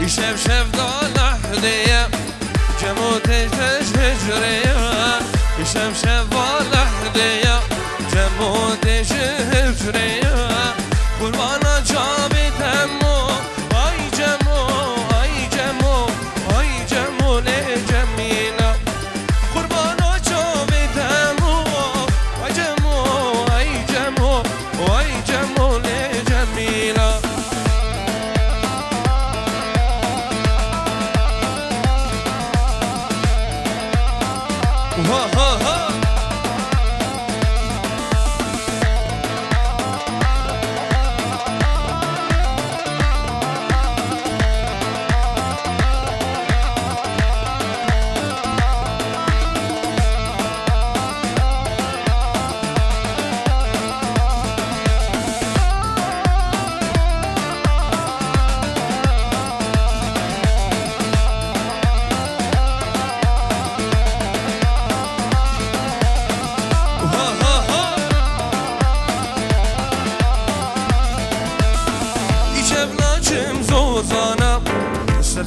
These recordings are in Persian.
شف شف دالح ديا جموتش هجريا شف شف دالح ديا جموتش هجريا قربانا جابي تمو اي جمو اي جمو اي جمو لجميلة قربانا جابي تمو اي جمو اي جمو اي جمو لجميلة ها ها ها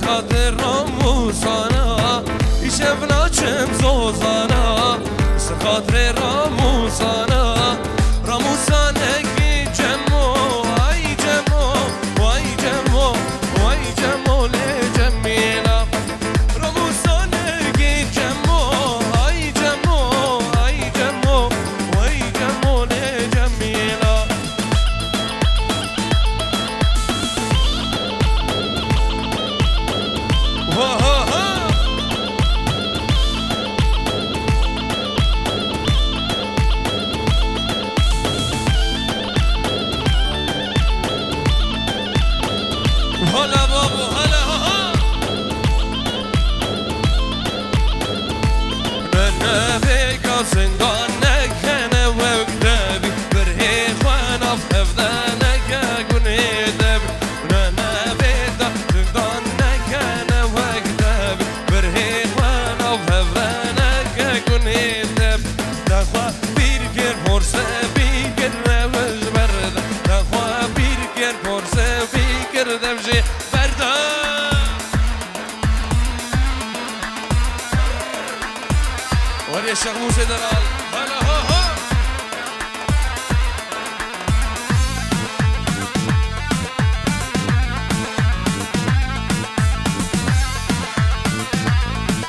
خاطر راموسانا يشفنا چم زوزانا خاطر راموسانا راموسانا کی جمو ای جمو وای جمو وای جمو لجمیلا راموسانا کی جمو ای جمو ای جمو وای جمو لجمیلا هلا بابو هلا ها نبي كاسندان نكنا وقتبي برهي خوانا في حفظانك كوني دبي نبي كاسندان نكنا وقتبي برهي خوانا في حفظانك كوني دبي دخوا بيركر فرصة بيكر نوز برد دخوا بيركر فرصة بيكر دمجي ولي الشيخ موسى دلال هلا هو هو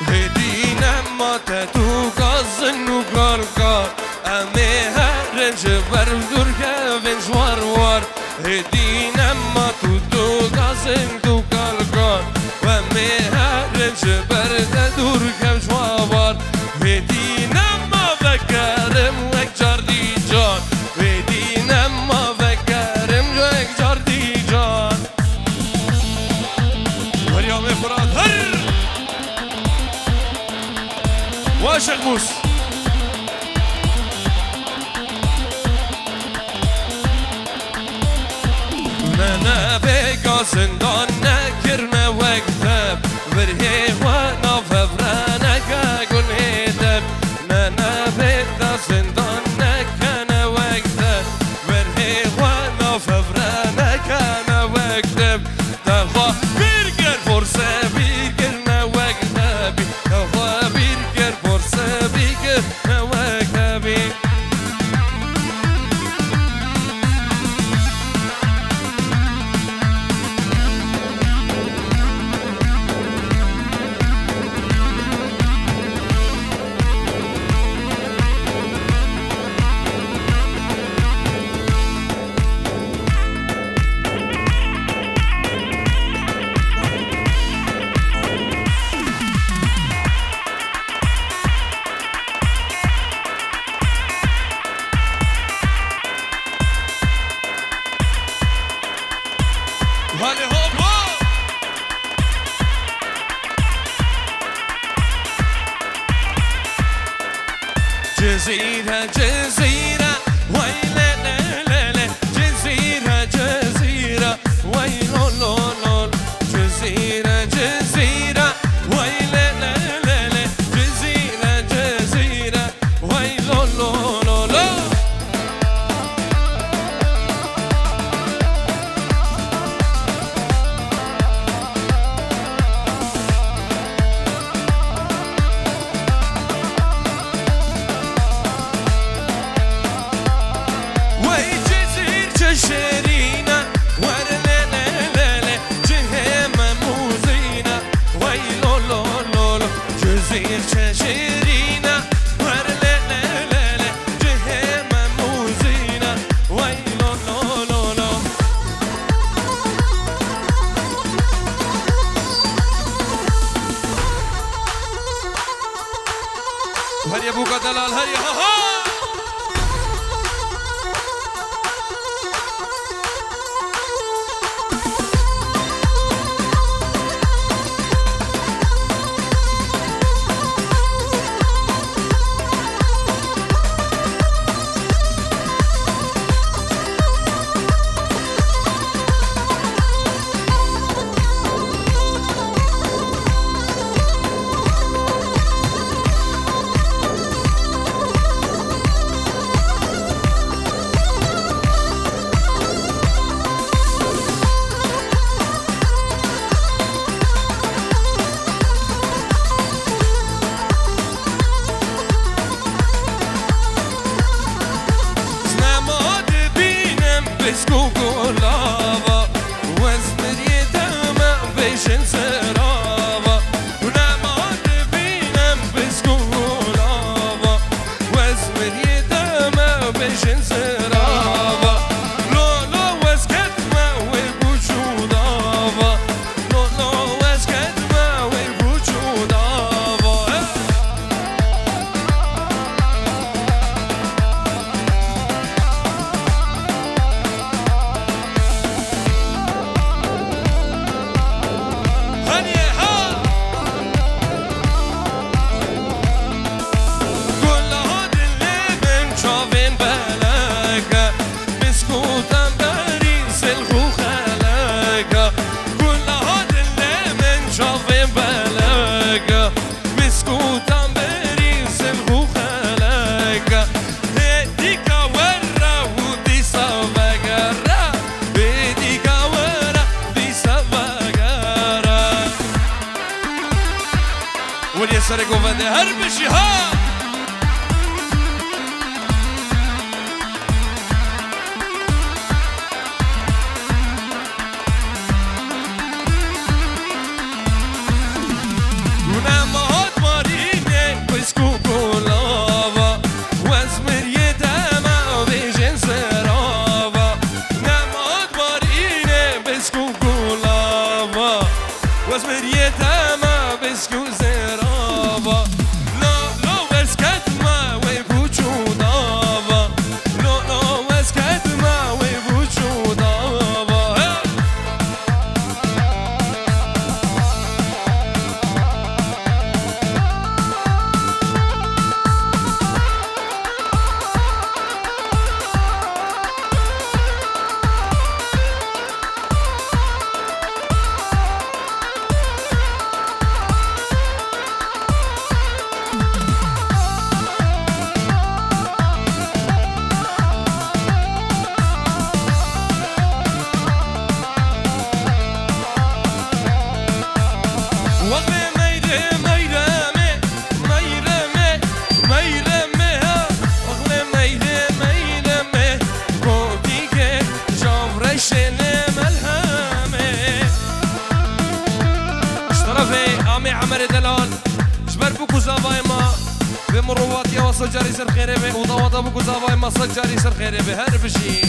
هدينا ما تتو قازن وقرقار أميها رنجبر بدورك بنجوار وار هدينا ما تتو قازن وقرقار وأميها رنجبر بدورك بنجوار بدينا ما فكرم وكجار دي جان بدينا ما فكرم وكجار دي جان واليوم فرات هر واشق موس نانا بيقا زندان نكرنا وكتب برهي وانا ففرانك اقول هيدب نانا بيقا زندان نكنا وكتب برهي وانا ففرانك انا وكتب دخوا بيرقر فرصة بيقرنا وكتبي دخوا بيرقر فرصة بيقرنا وكتبي هالي هوب هوب جزيرة جزيرة ويلة لا لا جزيرة جزيرة ويلو لو لو جزيرة جزيرة ويلة لا لا لا جزيرة جزيرة ويلو لو لو لو شيرينا ورلالالالي جهيم موزينا ويلو لو لو لو جزير شيرينا ورلالالالي جهيم موزينا ويلو لو لو لو هر يا بوكا دلال هر يا ها سكوكولافا وزمر يدمع بيشن سرافا ونعماد بينم بسكوكولافا وزمر يدمع بيشن سرافا لو لو وزكت ما والبوشودافا لو لو وزكت ما والبوشودافا واليسار قوفة هربشي ها ونعمات ماريني بسكوكولافا وازمر يدمع بيجن سرافا نعمات ماريني بسكوكولافا وازمر يدمع بسكوكولافا عمر دلال جبر بوكو زاوای ما به مروات یا واسه جاری سر خیره به او داوطا بوكو زاوای ما صد جاری سر خیره به هر بشی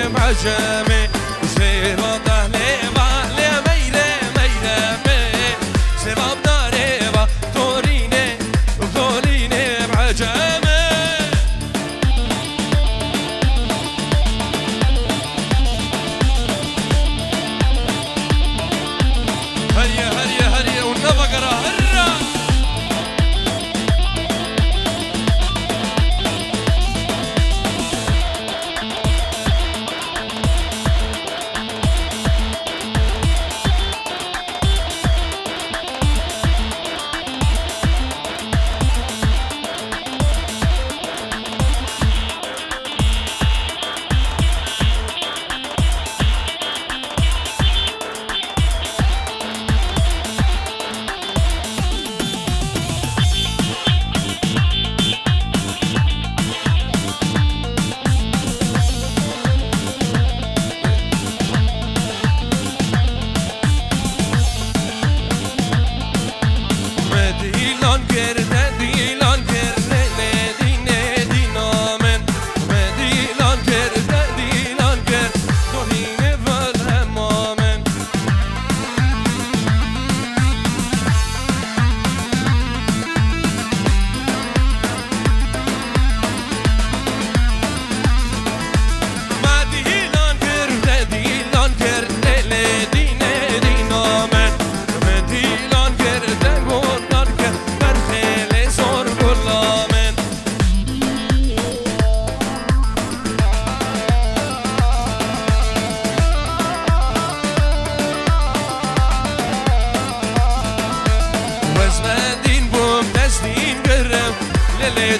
بعجمي زيرا دهلي بالي ميري ميري مي زيرا بداري بطوريني وطوليني بعجمي هريا هريا هريا والنبقرة هرا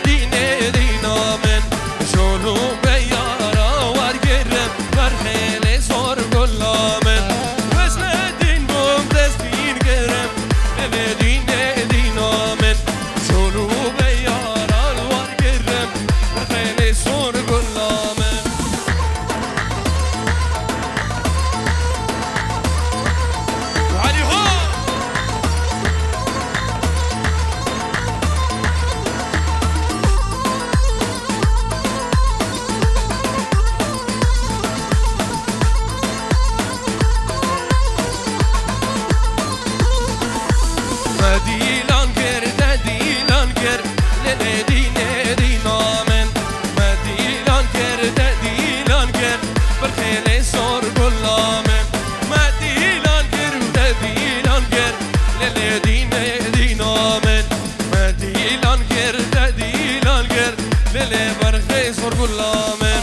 ديني دينا من شلو بيارا ورقرم برخيلي صور كلا من وزن دين بوم دستين قرم ديني دينا من شلو بيارا ورقرم برخيلي صور كلا من وعلي هو ديلان كر للي ديني دينا من ما ديلان كر برخيلي صور كلا من ما ديلان كر للي ديني دينا من ما ديلان كر للي برخيلي صور كلا من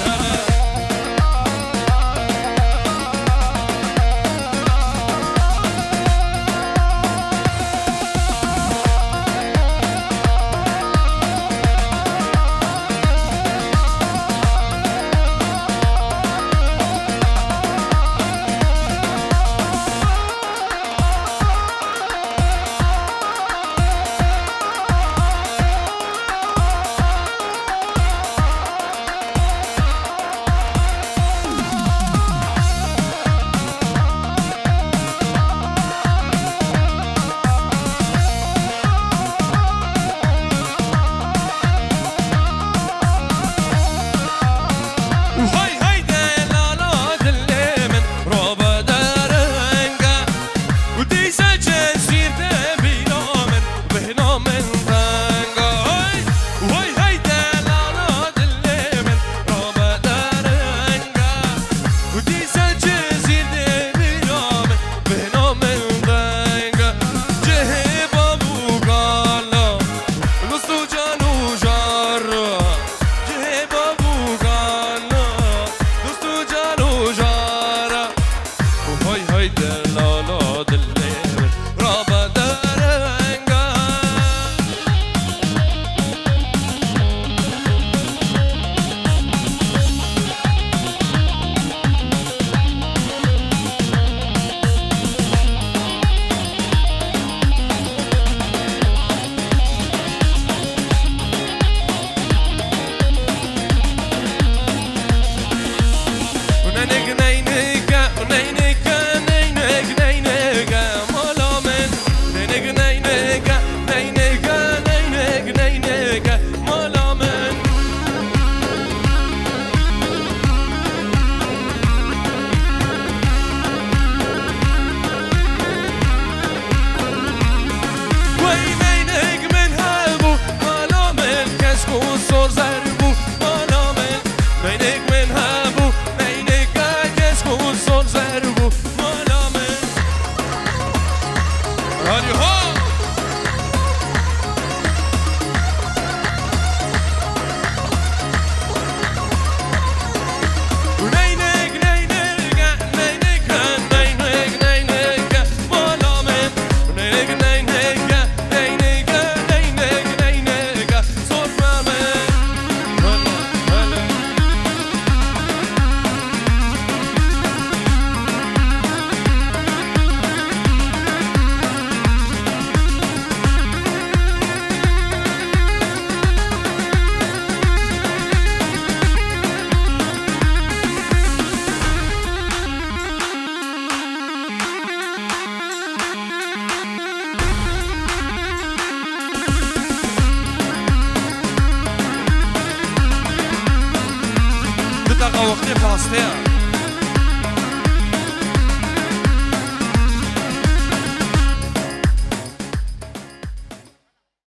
دقا وقتی فلسطین